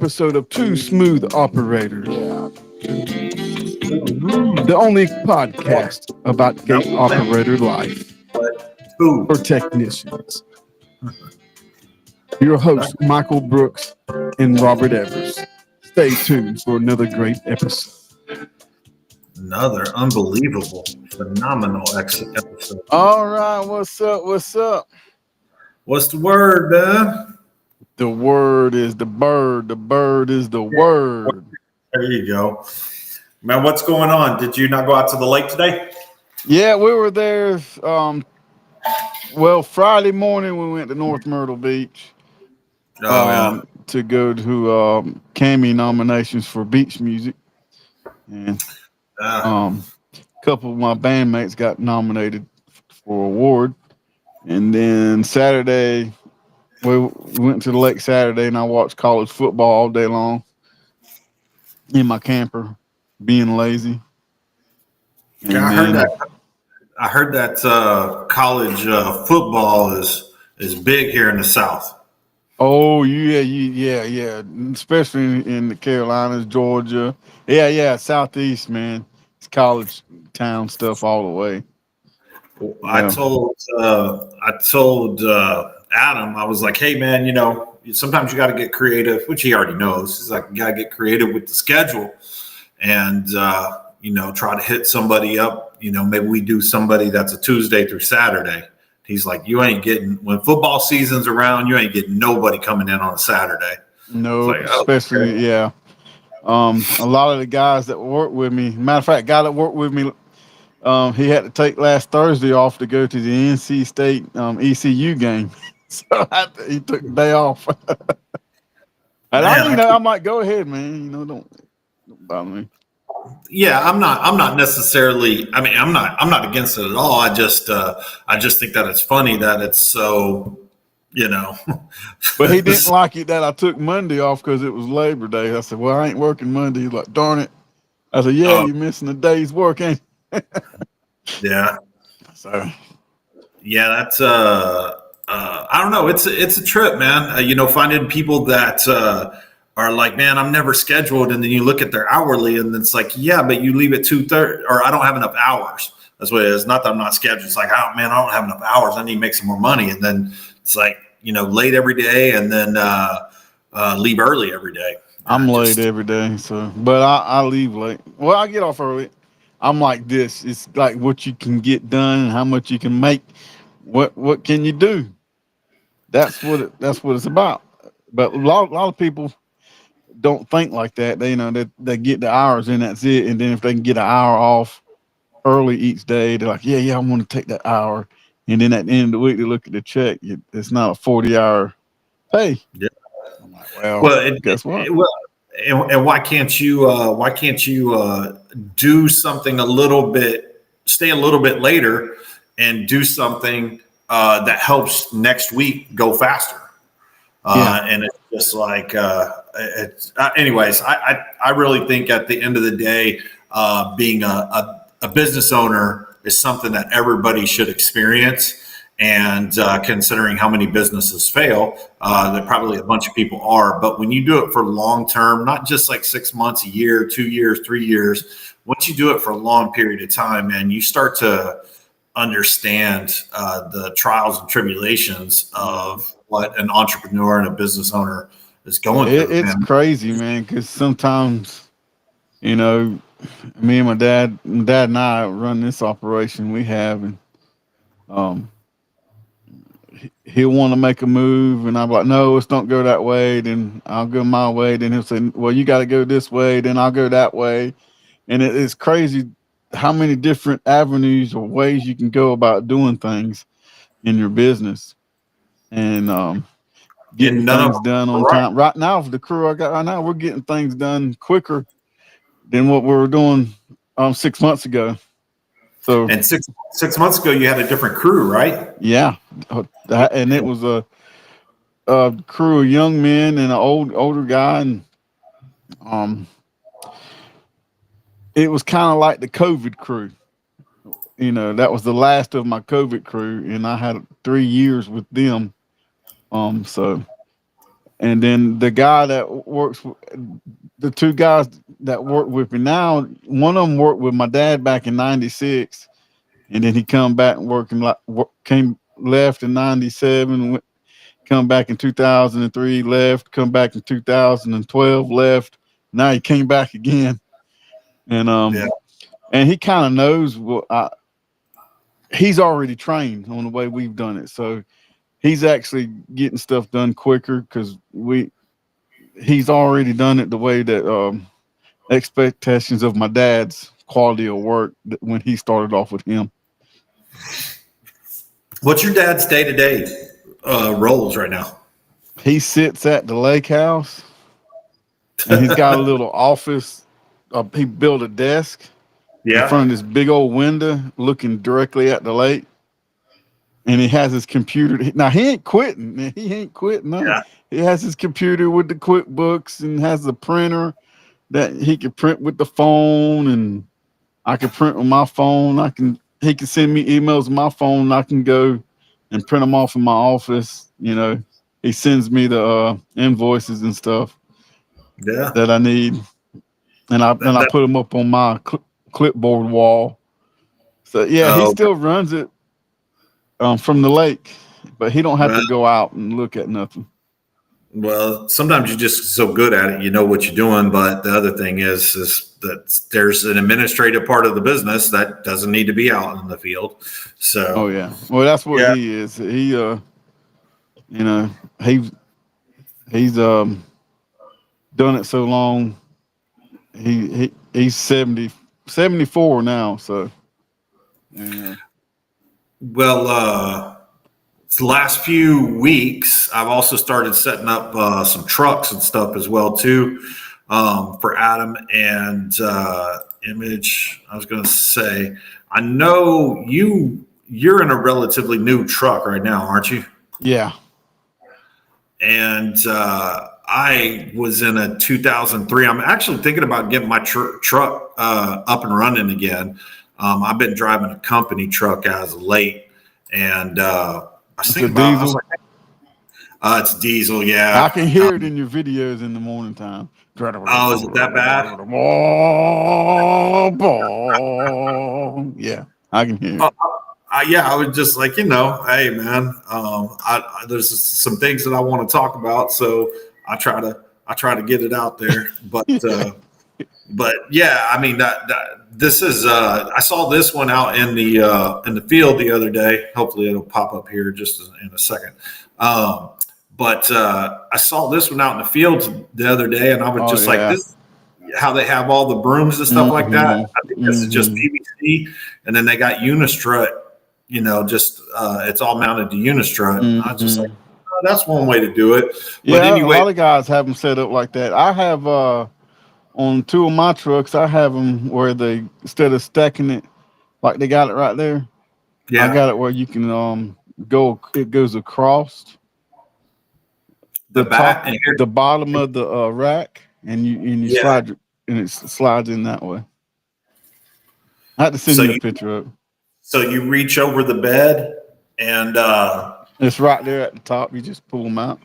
episode of Two Smooth Operators, the only podcast about gate operator life for technicians. Your hosts, Michael Brooks and Robert Evers. Stay tuned for another great episode. Another unbelievable, phenomenal episode. All right, what's up? What's up? What's the word, man? The word is the bird. The bird is the word. There you go. Man, what's going on? Did you not go out to the lake today? Yeah, we were there. Well, Friday morning we went to North Myrtle Beach. To go to Cammy nominations for beach music. And a couple of my bandmates got nominated for award. And then Saturday, we went to the lake Saturday, and I watched college football all day long in my camper, being lazy. And yeah, I heard that college football is big here in the South. Oh yeah, especially in the Carolinas, Georgia. Yeah, Southeast, man. It's college town stuff all the way. Yeah. I told Adam, I was like, hey man, sometimes you got to get creative, which he already knows. He's like, you got to get creative with the schedule and try to hit somebody up. Maybe we do somebody that's a Tuesday through Saturday. He's like, you ain't getting, when football season's around, you ain't getting nobody coming in on a Saturday. No, like, especially, okay. Yeah. A lot of the guys that work with me, matter of fact, guy that worked with me, he had to take last Thursday off to go to the NC State ECU game. So he took the day off. And I might go ahead, man. Don't bother me. Yeah, I'm not necessarily. I mean, I'm not against it at all. I just think that it's funny that it's so, But he didn't like it that I took Monday off because it was Labor Day. I said, well, I ain't working Monday. He's like, darn it. I said, yeah, you're missing a day's work, ain't you? Yeah. So. Yeah, that's I don't know. It's a trip, man. Finding people that are like, man, I'm never scheduled, and then you look at their hourly, and it's like, yeah, but you leave at 2:30, or I don't have enough hours. That's what it is. Not that I'm not scheduled. It's like, oh man, I don't have enough hours. I need to make some more money, and then it's like, late every day, and then leave early every day. I'm late every day, but I leave late. Well, I get off early. I'm like this. It's like what you can get done and how much you can make. What can you do? That's what it's about. But a lot of people don't think like that. They get the hours and that's it. And then if they can get an hour off early each day, they're like, yeah, I want to take that hour. And then at the end of the week, they look at the check. It's not a 40-hour pay. Yeah. I'm like, guess what? And why can't you do something stay a little bit later and do something that helps next week go faster? And it's just like, anyways, I really think at the end of the day, being a business owner is something that everybody should experience. And considering how many businesses fail, there probably a bunch of people are. But when you do it for long term, not just like 6 months, a year, 2 years, 3 years, once you do it for a long period of time, man, you start to understand the trials and tribulations of what an entrepreneur and a business owner is going through. It's crazy, man, because sometimes, me and my dad and I run this operation we have, and he'll want to make a move, and I'm like, no, let's don't go that way. Then I'll go my way. Then he'll say, well, you got to go this way. Then I'll go that way. And it's crazy how many different avenues or ways you can go about doing things in your business and getting things done on time. Right now, for the crew I got right now, we're getting things done quicker than what we were doing 6 months ago. So, and six months ago, you had a different crew, right? Yeah, and it was a crew of young men and an older guy, and it was kind of like the COVID crew. That was the last of my COVID crew, and I had 3 years with them. And then the guy that works, the two guys that work with me now, one of them worked with my dad back in '96, and then he come back and working like came left in '97, come back in 2003, left, come back in 2012, left. Now he came back again, and Yeah. and he kind of knows what he's already trained on the way we've done it, so he's actually getting stuff done quicker because he's already done it the way that expectations of my dad's quality of work when he started off with him. What's your dad's day to day roles right now? He sits at the lake house and he's got a little office. He built a desk in front of Yeah. this big old window looking directly at the lake. And he has his computer. Now he ain't quitting. He ain't quitting. No. Yeah. He has his computer with the QuickBooks and has the printer that he can print with the phone, and I can print with my phone. He can send me emails on my phone. And I can go and print them off in my office. You know, he sends me the invoices and stuff Yeah. that I need, and I That, put them up on my clipboard wall. So yeah, he oh, still runs it from the lake, but he don't have right. to go out and look at nothing. Well, sometimes you're just so good at it, you know what you're doing. But the other thing is that there's an administrative part of the business that doesn't need to be out in the field. Oh So, yeah, well that's what yeah. he is. He you know, he's done it so long. He's 74 now, so yeah. Well, the last few weeks, I've also started setting up some trucks and stuff as well too, for Adam and Image. I was going to say, I know you're in a relatively new truck right now, aren't you? Yeah. And I was in a 2003. I'm actually thinking about getting my truck up and running again. I've been driving a company truck as of late, and I was It's a thinking about. I was diesel. like, it's diesel, I yeah. can hear it in your videos in the morning time. Oh, is it that bad? Yeah, I can hear it. Uh, yeah, I was just like, hey man, there's some things that I want to talk about, so I try to get it out there. But yeah, I mean that this is I saw this one out in the field the other day. Hopefully it'll pop up here just in a second. But I saw this one out in the field the other day, and I was Oh just like, yeah. this how they have all the brooms and stuff like that. I think this is just PVC, and then they got Unistrut. Just it's all mounted to Unistrut. And I was just like, oh, that's one way to do it. But Yeah, a anyway, lot of guys have them set up like that. I have on two of my trucks, I have them where they instead of stacking it like they got it right there, I yeah, got it where you can go. It goes across the the top, bat and here, the bottom of the rack, and you yeah. slide and it slides in that way. I had to send So you a you picture of it. so you reach over the bed and It's right there at the top. You just pull them out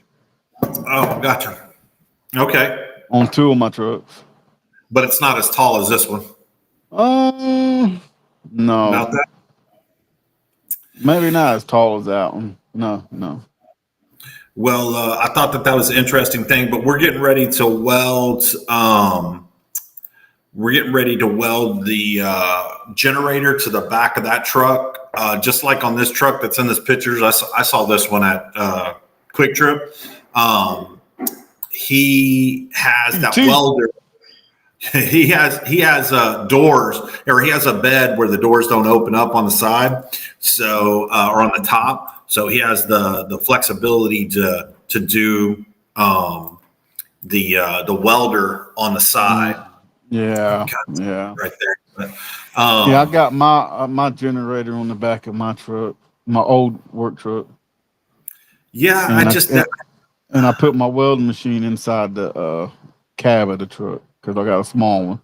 oh, gotcha. Okay, on two of my trucks. but it's not as tall as this one. No, About that. maybe not as tall as that one. No. Well, I thought that was an interesting thing, but we're getting ready to weld. We're getting ready to weld the generator to the back of that truck, just like on this truck that's in this pictures. I saw this one at Quick Trip. He has that welder. He has doors, or he has a bed where the doors don't open up on the side, so or on the top. So he has the flexibility to do the welder on the side. Yeah. Right there. But, Yeah, I got my generator on the back of my truck, my old work truck. yeah, And I put my welding machine inside the cab of the truck because I got a small one.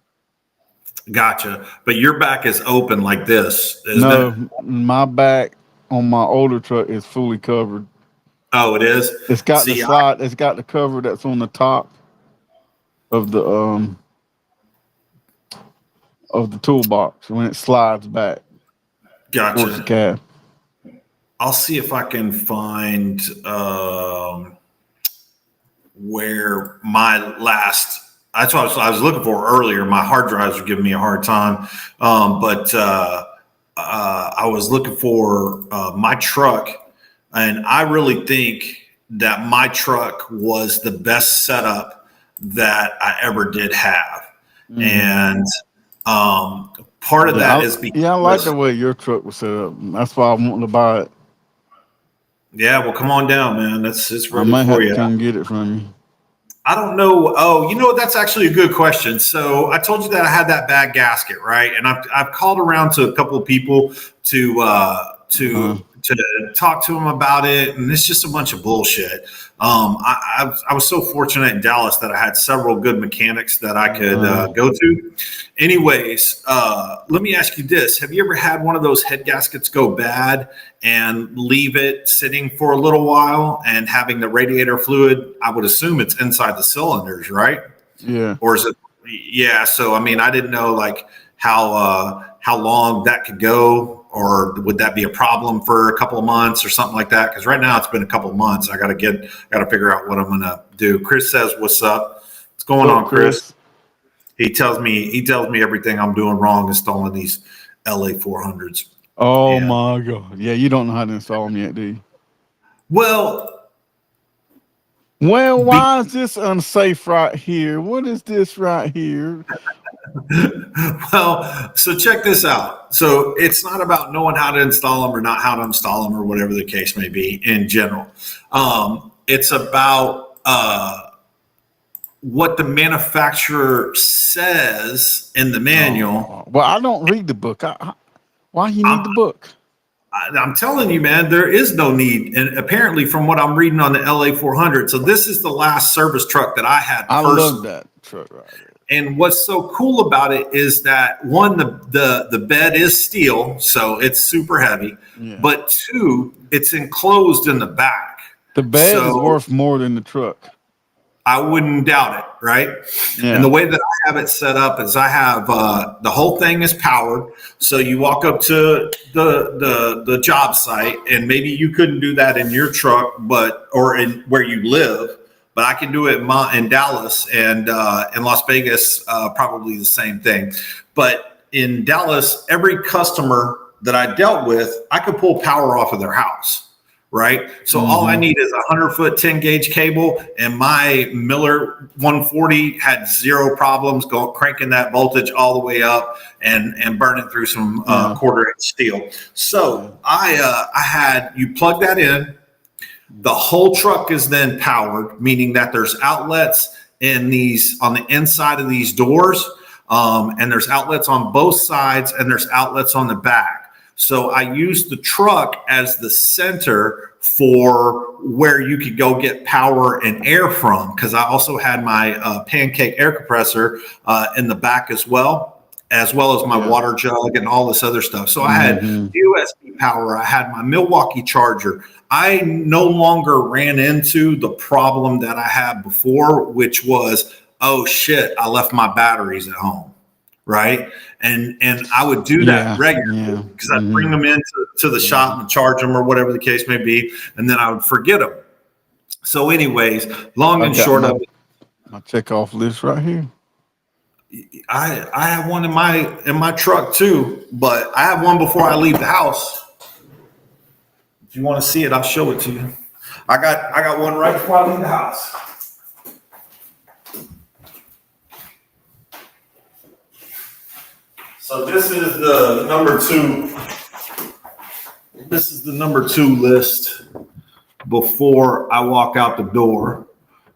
gotcha. But your back is open like this, isn't it? No, my back on my older truck is fully covered. Oh, it is. It's got the See, slide. It's got the cover that's on the top of the toolbox when it slides back towards the gotcha. cab. I'll see if I can find where my last. That's what I was looking for earlier. My hard drives were giving me a hard time, but I was looking for my truck, and I really think that my truck was the best setup that I ever did have, Mm-hmm. and part of that is I like because the way your truck was set up. That's why I want to buy it. yeah. Well, come on down, man. It's I ready might for have to you. come get it from you. I don't know. Oh, you know what? That's actually a good question. So I told you that I had that bad gasket, right? And I've called around to a couple of people to Uh, to talk to them about it, and it's just a bunch of bullshit. I was so fortunate in Dallas that I had several good mechanics that I could go to. Anyways, let me ask you this: have you ever had one of those head gaskets go bad and leave it sitting for a little while and having the radiator fluid? I would assume it's inside the cylinders, right? yeah. Or is it? Yeah. So I mean, I didn't know like how long that could go, or would that be a problem for a couple of months or something like that? Because right now it's been a couple of months. I got to figure out what I'm gonna do. Chris says, "What's up? What's going What's up, on, Chris?" Chris? He tells me everything I'm doing wrong installing these LA500s. Oh And my god. Yeah, you don't know how to install them yet, do you? well, Well, be, why is this unsafe right here? What is this right here? well, so check this out. So it's not about knowing how to install them or not how to install them or whatever the case may be in general. It's about what the manufacturer says in the manual. Well, I don't read the book. Why you need I'm the book? I'm telling you, man, there is no need. And apparently, from what I'm reading on the LA400, so this is the last service truck that I had I love personally. that truck right there. And what's so cool about it is that one, the bed is steel, so it's super heavy. Yeah. But two, it's enclosed in the back. The bed is So worth more than the truck. I wouldn't doubt it, right? And the Yeah. way that I have it set up is I have the whole thing is powered. So you walk up to the job site, and maybe you couldn't do that in your truck, but or in where you live, but I can do it in Dallas and in Las Vegas, probably the same thing. But in Dallas, every customer that I dealt with, I could pull power off of their house. Right. So all I Mm-hmm. need is a 100-foot 10 gauge cable, and my Miller 140 had zero problems cranking that voltage all the way up and burning through some Yeah. quarter-inch steel. Yeah. So I had you plug that in. The whole truck is then powered, meaning that there's outlets in these on the inside of these doors, and there's outlets on both sides, and there's outlets on the back. So I used the truck as the center for where you could go get power and air from, because I also had my pancake air compressor in the back as well as my Yeah. water jug and all this other stuff. So I had Mm-hmm. USB power. I had my Milwaukee charger. I no longer ran into the problem that I had before, which was, oh shit, I left my batteries at home. Right. And I would do that Yeah. regularly Yeah. because I'd bring Mm-hmm. them into the shop and charge them or whatever the case may be. And then I would forget them. So anyways, long I and got short of it, my check off list right here. I have one in my truck too, but I have one before I leave the house. If you want to see it, I'll show it to you. I got one right before I leave the house. So this is the number two. This is the number two list before I walk out the door.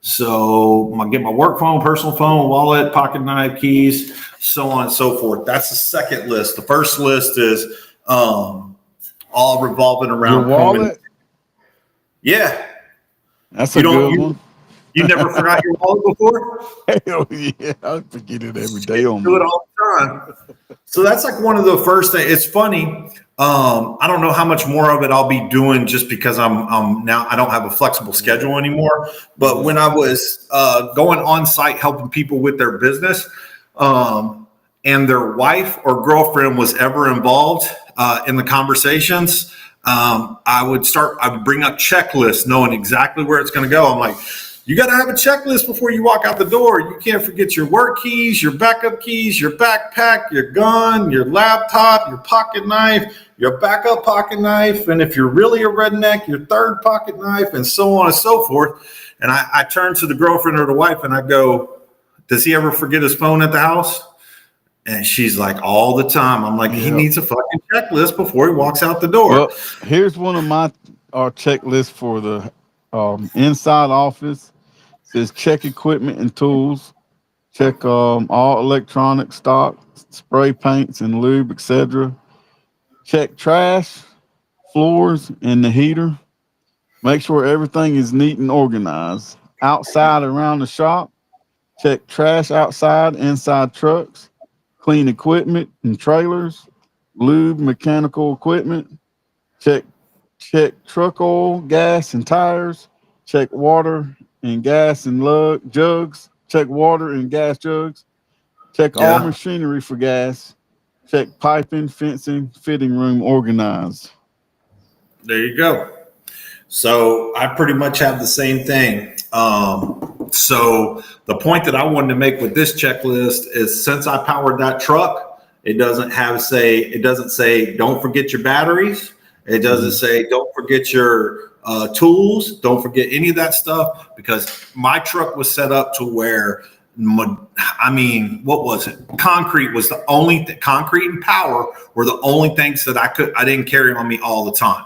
So I get my work phone, personal phone, wallet, pocket knife, keys, so on and so forth. That's the second list. The first list is all revolving Your around home. wallet? Yeah, That's you a don't good you one. You never forgot your wallet before? Hell yeah, I forget it every day Shit, do it almost. all the time. So that's like one of the first things. It's funny. I don't know how much more of it I'll be doing just because I'm now I don't have a flexible schedule anymore. But when I was going on site helping people with their business, and their wife or girlfriend was ever involved in the conversations, I would bring up checklists, knowing exactly where it's going to go. I'm like, you got to have a checklist before you walk out the door. You can't forget your work keys, your backup keys, your backpack, your gun, your laptop, your pocket knife, your backup pocket knife. And if you're really a redneck, your third pocket knife, and so on and so forth. And I turn to the girlfriend or the wife and I go, does he ever forget his phone at the house? And she's like, all the time. I'm like, he needs a fucking checklist before he walks out the door. Well, here's one of our checklists for the inside office. It says check equipment and tools, check all electronic stock, spray paints and lube, etc. Check trash, floors, and the heater. Make sure everything is neat and organized. Outside around the shop, check trash outside, inside trucks, clean equipment and trailers, lube mechanical equipment, check truck oil, gas and tires, check water and gas and jugs, check water and gas jugs, check all Yeah, machinery for gas, check piping, fencing, fitting room organized. there you go. So I pretty much have the same thing. So the point that I wanted to make with this checklist is since I powered that truck, it doesn't say don't forget your batteries. It doesn't say don't forget your tools. Don't forget any of that stuff because my truck was set up to where what was it? Concrete was the only concrete and power were the only things that I didn't carry on me all the time.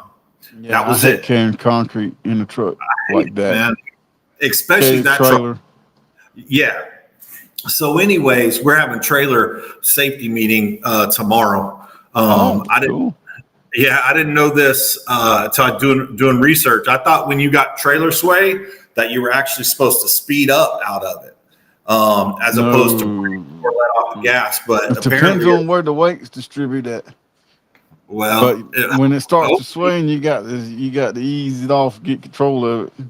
Yeah, That was I hate it, carrying concrete in a truck like that. man. Especially Carry the that truck. trailer. Yeah. So, anyways, we're having trailer safety meeting tomorrow. I didn't. Cool. Yeah, I didn't know this until I doing research. I thought when you got trailer sway that you were actually supposed to speed up out of it, as opposed to let off the gas. But It depends on where the weight's distributed at. But well, when it starts to sway, and you got to ease it off, get control of it.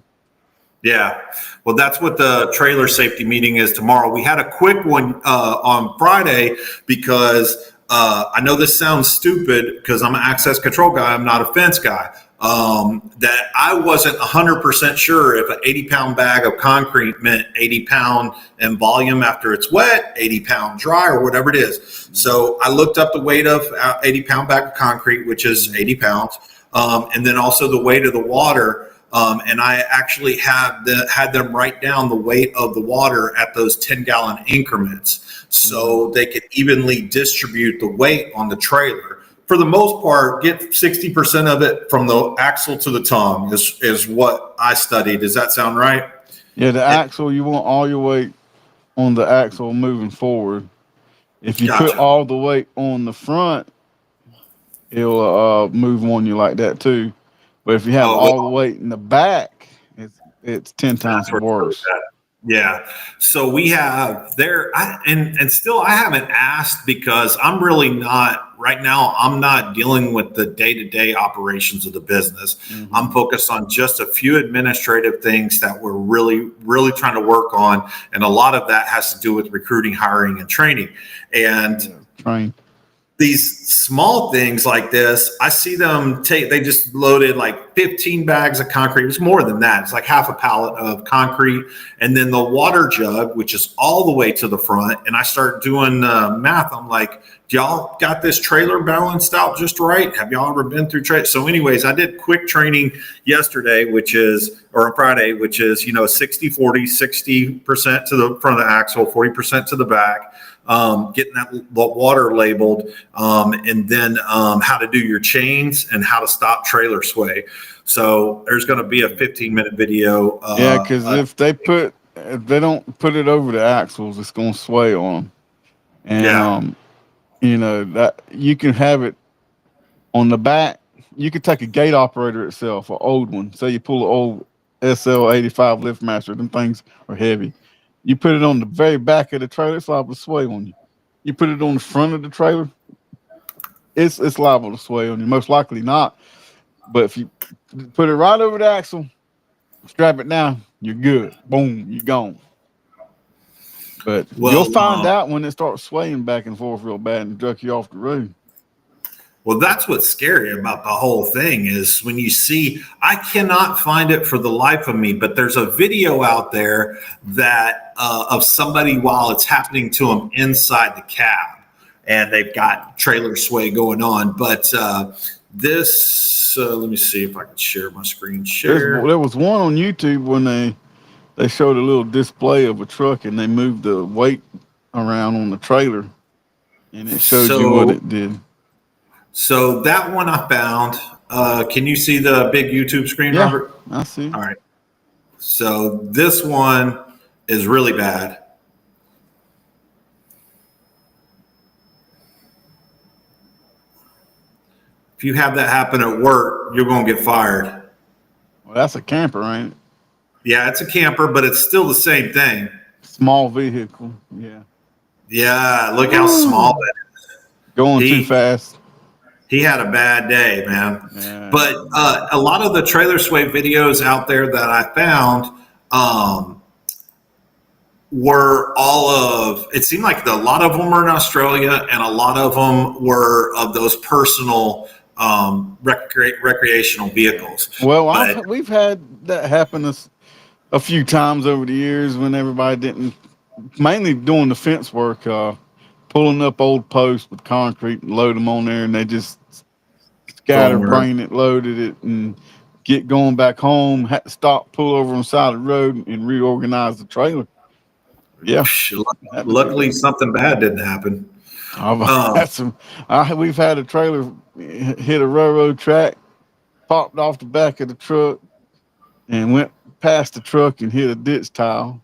yeah. Well, that's what the trailer safety meeting is tomorrow. We had a quick one on Friday because I know this sounds stupid because I'm an access control guy. I'm not a fence guy. That I wasn't 100% sure if an 80-pound bag of concrete meant 80-pound in volume after it's wet, 80-pound dry, or whatever it is. So I looked up the weight of 80-pound bag of concrete, which is 80 pounds, and then also the weight of the water. And I actually had them write down the weight of the water at those 10-gallon increments so they could evenly distribute the weight on the trailer. For the most part, get 60% of it from the axle to the tongue is what I studied. Does that sound right? Yeah, the axle, you want all your weight on the axle moving forward. If you put Gotcha. all the weight on the front, it'll move on you like that too. But if you have all the weight in the back, it's 10 times worse. Yeah. So we have there, and still I haven't asked because I'm really not right now. I'm not dealing with the day-to-day operations of the business. Mm-hmm. I'm focused on just a few administrative things that we're really, really trying to work on, and a lot of that has to do with recruiting, hiring, and training. And these small things like this, I see them they just loaded like 15 bags of concrete. It's more than that. It's like half a pallet of concrete. And then the water jug, which is all the way to the front. And I start doing math. I'm like, do y'all got this trailer balanced out just right? Have y'all ever been through trailer? So anyways, I did quick training yesterday, or on Friday, which is, 60, 40, 60% to the front of the axle, 40% to the back. Getting that water labeled, and then how to do your chains and how to stop trailer sway. So there's going to be a 15-minute video. Because if they don't put it over the axles, it's going to sway on them. And that you can have it on the back. You could take a gate operator itself, an old one. Say you pull an old CAPXLV2 Liftmaster. Them things are heavy. You put it on the very back of the trailer, it's liable to sway on you. You put it on the front of the trailer, it's liable to sway on you. Most likely not. But if you put it right over the axle, strap it down, you're good. Boom, you're gone. But you'll Well, find out when it starts swaying back and forth real bad and jerk you off the road. well, that's what's scary about the whole thing is when you see, I cannot find it for the life of me, but there's a video out there that of somebody while it's happening to them inside the cab, and they've got trailer sway going on. But this, let me see if I can share my screen share. There was one on YouTube when they showed a little display of a truck and they moved the weight around on the trailer, and it showed you what it did. So that one I found. Can you see the big YouTube screen, Yeah, Robert? I see. All right. So this one is really bad. If you have that happen at work, you're going to get fired. Well, that's a camper, ain't it? Yeah, it's a camper, but it's still the same thing. Small vehicle. Yeah. Yeah, look how small that is. Going too fast. He had a bad day, man. Yeah. But a lot of the trailer sway videos out there that I found were all of, it seemed like a lot of them were in Australia, and a lot of them were of those personal recreational vehicles. Well, we've had that happen a few times over the years when everybody didn't, mainly doing the fence work, pulling up old posts with concrete and load them on there, and they just scatterbrained it, loaded it, and get going back home. Had to stop, pull over on the side of the road, and reorganize the trailer. Yeah. Luckily, something bad didn't happen. We've had a trailer hit a railroad track, popped off the back of the truck, and went past the truck and hit a ditch tile.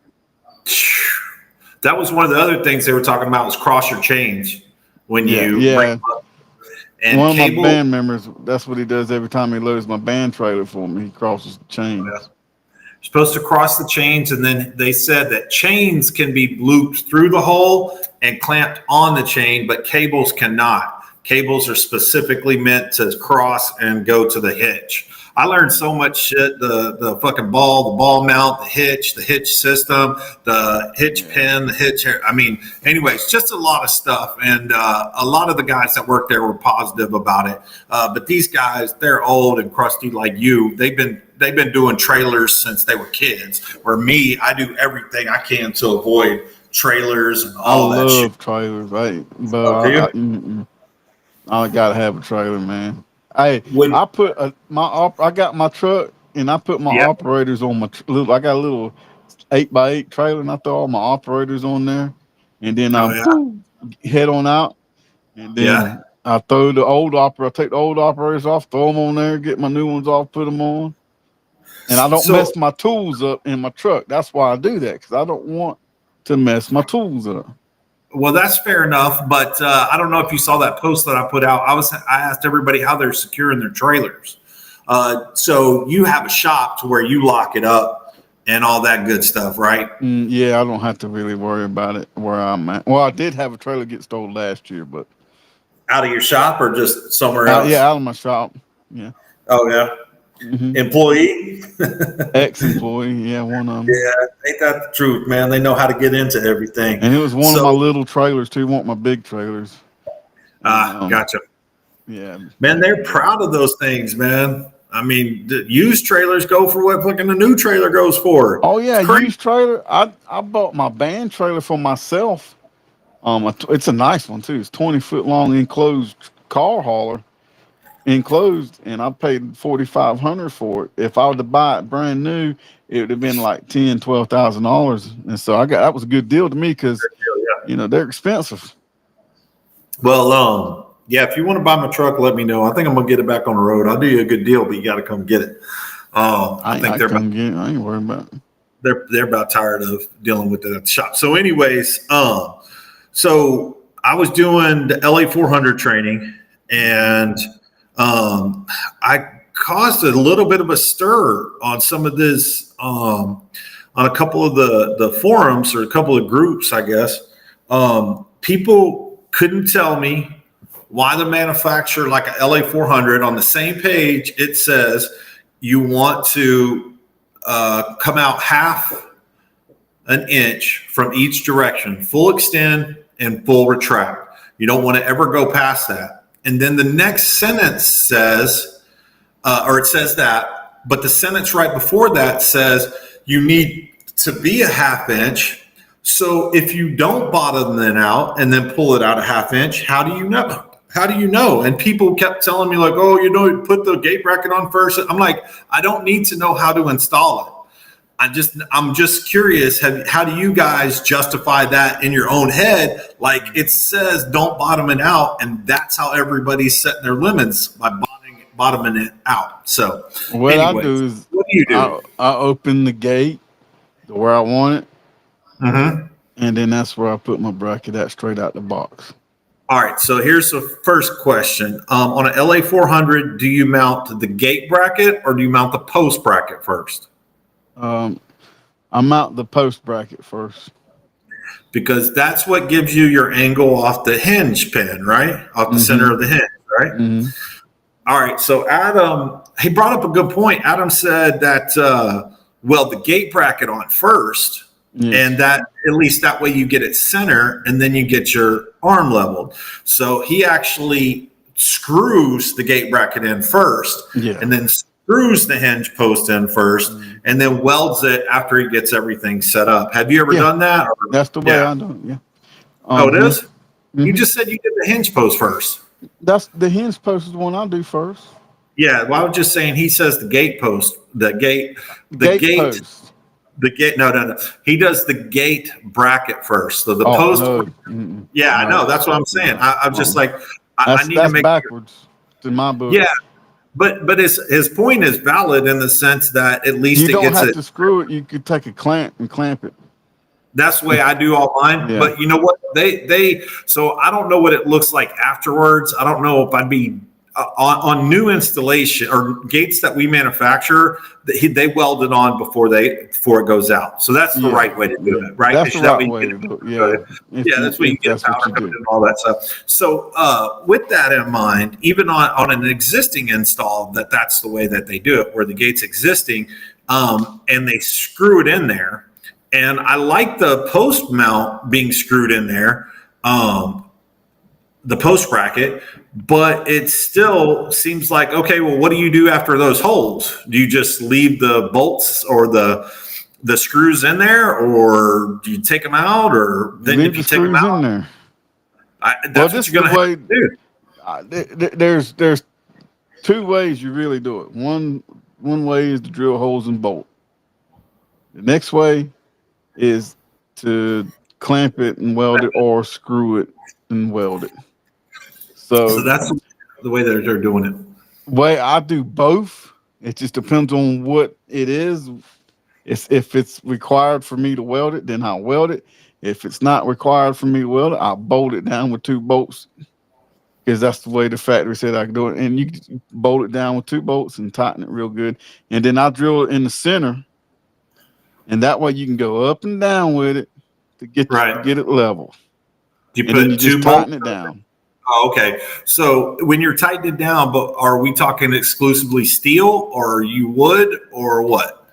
That was one of the other things they were talking about was cross your chains when you bring them up. And one of my band members, that's what he does every time he loads my band trailer for me. He crosses the chains. Yeah. You're supposed to cross the chains, and then they said that chains can be looped through the hole and clamped on the chain, but cables cannot. Cables are specifically meant to cross and go to the hitch. I learned so much shit, the fucking ball, the ball mount, the hitch system, the hitch pin, the hitch. I mean, anyways, just a lot of stuff. And a lot of the guys that work there were positive about it. But these guys, they're old and crusty like you. They've been doing trailers since they were kids. Where me, I do everything I can to avoid trailers and all that shit. I love trailers, right? But I gotta have a trailer, man. I put I got my truck and I put my operators on my little. I got a little 8x8 trailer, and I throw all my operators on there, and then I head on out, and then I throw the old operator. I take the old operators off, throw them on there, get my new ones off, put them on, and I don't mess my tools up in my truck. That's why I do that, because I don't want to mess my tools up. Well, that's fair enough, but I don't know if you saw that post that I put out. I asked everybody how they're securing their trailers. So you have a shop to where you lock it up and all that good stuff, right? Yeah, I don't have to really worry about it where I'm at. Well, I did have a trailer get stolen last year, but out of your shop or just somewhere else? Yeah, out of my shop. Yeah. Oh yeah. Mm-hmm. Employee? Ex-employee, yeah, one of them. Yeah, ain't that the truth, man? They know how to get into everything. And it was one of my little trailers too. Want my big trailers? Gotcha. Yeah, man, they're proud of those things, man. I mean, the used trailers go for what fucking the new trailer goes for. Oh yeah, used trailer. I bought my band trailer for myself. It's a nice one too. It's 20-foot long enclosed car hauler. Enclosed, and I paid $4,500 for it. If I were to buy it brand new, it would have been like $12,000. And so that was a good deal to me, because they're expensive. Well, if you want to buy my truck, let me know. I think I'm gonna get it back on the road. I'll do you a good deal, but you got to come get it. I ain't worried about it. They're about tired of dealing with the shop. So, anyways, so I was doing the LA500 training, and I caused a little bit of a stir on some of this, on a couple of the forums or a couple of groups, I guess. People couldn't tell me why the manufacturer, like a LA500, on the same page, it says you want to come out half an inch from each direction, full extend and full retract. You don't want to ever go past that. And then the next sentence says, or it says that, but the sentence right before that says you need to be a half inch. So if you don't bottom it out and then pull it out a half inch, how do you know? How do you know? And people kept telling me like, oh, put the gate bracket on first. I'm like, I don't need to know how to install it. I'm just curious. How do you guys justify that in your own head? Like it says, don't bottom it out, and that's how everybody's setting their limits by bottoming it out. So what I do is, what do you do? I open the gate to where I want it, and then that's where I put my bracket at straight out the box. All right. So here's the first question: on an LA500, do you mount the gate bracket or do you mount the post bracket first? I mount the post bracket first because that's what gives you your angle off the hinge pin, right? Off the center of the hinge, right? All right. So Adam, he brought up a good point. Adam said that, the gate bracket on first, and that at least that way you get it center and then you get your arm leveled. So he actually screws the gate bracket in first and then screws the hinge post in first and then welds it after he gets everything set up. Have you ever done that? Or, that's the way I do it. Oh, it is? You just said you did the hinge post first. That's the hinge post is the one I do first. Yeah, well, I was just saying he says the gate post, the gate post. The gate, no. He does the gate bracket first. So the post. No. Yeah, I know. That's what I'm saying. I'm just like, I need to make backwards in my book. Yeah. But his point is valid in the sense that at least you don't have to screw it. You could take a clamp and clamp it. That's the way I do all mine. Yeah. But you know what? So I don't know what it looks like afterwards. I don't know if I'd be on new installation or gates that we manufacture. They weld it on before it goes out. So that's the right way to do it, right? That's the right way to do it. Yeah, that's where you get powder and all that stuff. So with that in mind, even on an existing install, that's the way that they do it, where the gate's existing, and they screw it in there. And I like the post mount being screwed in there, the post bracket, but it still seems like, okay, well, what do you do after those holes? Do you just leave the bolts or the screws in there, or do you take them out, or then if you take them out, in there? That's what you're going to do. There's two ways you really do it. One way is to drill holes and bolt. The next way is to clamp it and weld it, or screw it and weld it. So that's the way that they're doing it. Way I do both. It just depends on what it is. If it's required for me to weld it, then I'll weld it. If it's not required for me to weld it, I'll bolt it down with 2 bolts, because that's the way the factory said I could do it. And you can bolt it down with 2 bolts and tighten it real good. And then I drill it in the center, and that way you can go up and down with it to get it level. You and then you just tighten it down. Oh, okay. So when you're tightening it down, but are we talking exclusively steel, or are you wood, or what?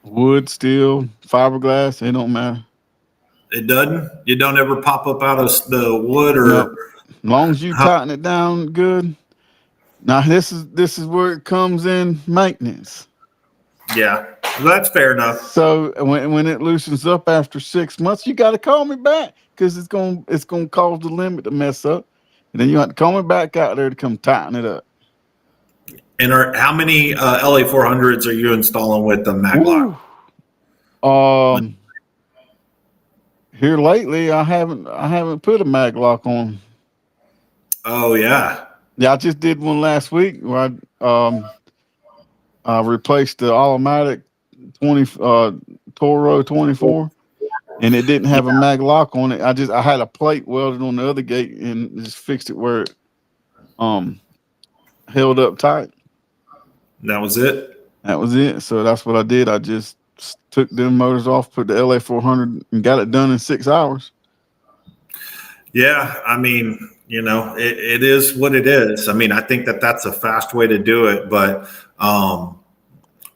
Wood, steel, fiberglass, it don't matter. It doesn't? You don't ever pop up out of the wood, or no. As long as you tighten it down good. Now this is where it comes in maintenance. Yeah, that's fair enough. So when it loosens up after 6 months, you got to call me back, because it's gonna cause the limit to mess up. And then you have to call me back out there to come tighten it up. And how many LA500s are you installing with the Maglock? Here lately, I haven't put a Maglock on. Oh yeah. Yeah, I just did one last week where I replaced the automatic Toro 24. And it didn't have a mag lock on it. I had a plate welded on the other gate and just fixed it where it held up tight. That was it. That was it. So that's what I did. I just took them motors off, put the LA 400, and got it done in 6 hours. Yeah, I mean, it is what it is. I mean, I think that that's a fast way to do it, but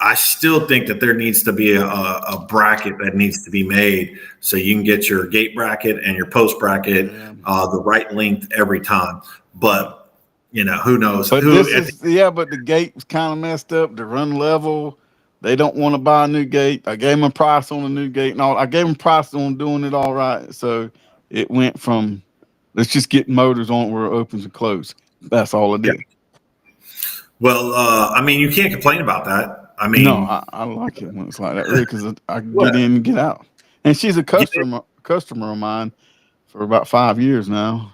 I still think that there needs to be a bracket that needs to be made so you can get your gate bracket and your post bracket Yeah. the right length every time. But who knows? But but the gate was kind of messed up. The run level, they don't want to buy a new gate. I gave them a price on a new gate, and all. I gave them a price on doing it all right. So it went from let's just get motors on where it opens and closes. That's all I Yeah. did. Well, I mean, you can't complain about that. I No, mean, I like it when it's like that, really, because I can get in and get out. And she's a customer of mine for about 5 years now.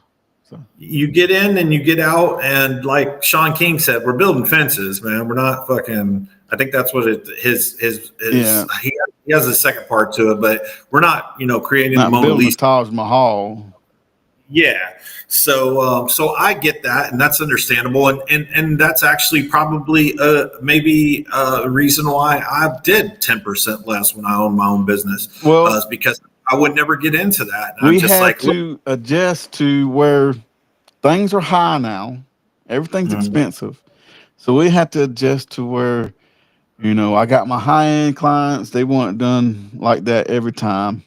So you get in and you get out, and like Sean King said, we're building fences, man. We're not fucking. I think that's what his yeah, he has a second part to it, but we're not creating the not Mona building a Lisa. Taj Mahal. Yeah. So I get that, and that's understandable, and that's actually probably maybe a reason why I did 10% less when I owned my own business, Well, is because I would never get into that. And I'm we just had like, look, to adjust to where things are high now. Everything's expensive. So we had to adjust to where, I got my high end clients, they want it done like that every time.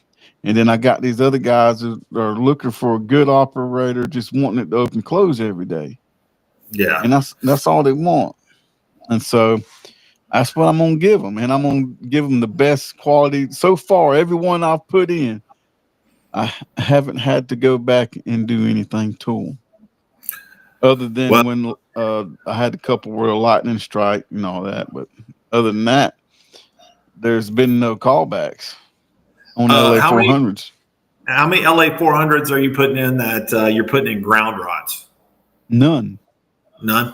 And then I got these other guys who are looking for a good operator, just wanting it to open and close every day. yeah. And that's all they want. And so that's what I'm gonna give them. And I'm gonna give them the best quality. So far, everyone I've put in, I haven't had to go back and do anything to them. Other Well, than when I had a couple where a lightning strike and all that, but other than that, there's been no callbacks on uh, LA how four many hundreds. how many LA 400s are you putting in that you're putting in ground rods? None. None.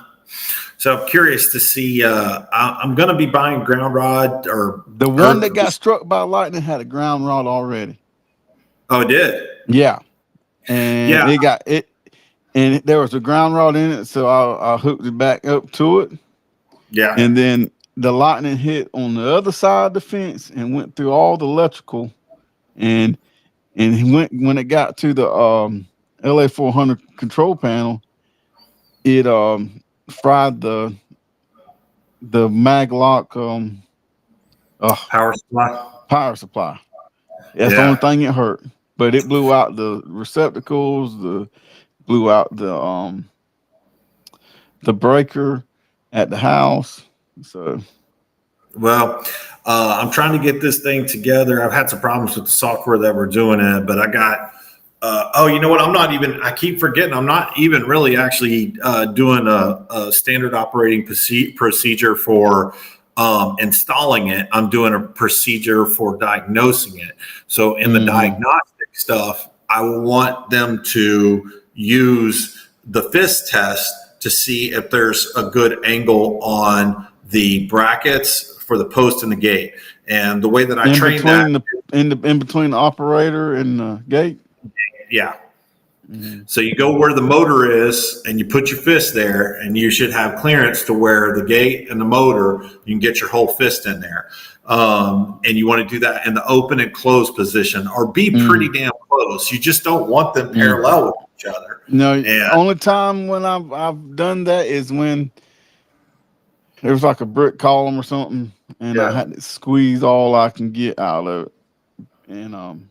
So I'm curious to see. I'm going to be buying ground rod or The one that got struck by lightning had a ground rod already. Oh, it did. Yeah, and Yeah. it got it, and there was a ground rod in it, so I hooked it back up to it, Yeah. and then the lightning hit on the other side of the fence and went through all the electrical, and he went when it got to the LA 400 control panel, it fried the mag lock Power supply. power supply. That's the only Yeah. thing it hurt. But it blew out the receptacles, blew out the breaker at the house. So Well, I'm trying to get this thing together. I've had some problems with the software that we're doing it, but I got. Oh, you know what? I keep forgetting. I'm not even really actually doing a standard operating procedure for installing it. I'm doing a procedure for diagnosing it. So in the diagnostic stuff, I want them to use the fist test to see if there's a good angle on the brackets for the post and the gate. And the way that I train that, in between the operator and the gate. yeah. So you go where the motor is and you put your fist there, and you should have clearance to where the gate and the motor, you can get your whole fist in there. And you want to do that in the open and close position, or be pretty damn close. You just don't want them parallel with each other. No, And only time when I've done that is when there was like a brick column or something, and I had to squeeze all I can get out of it. And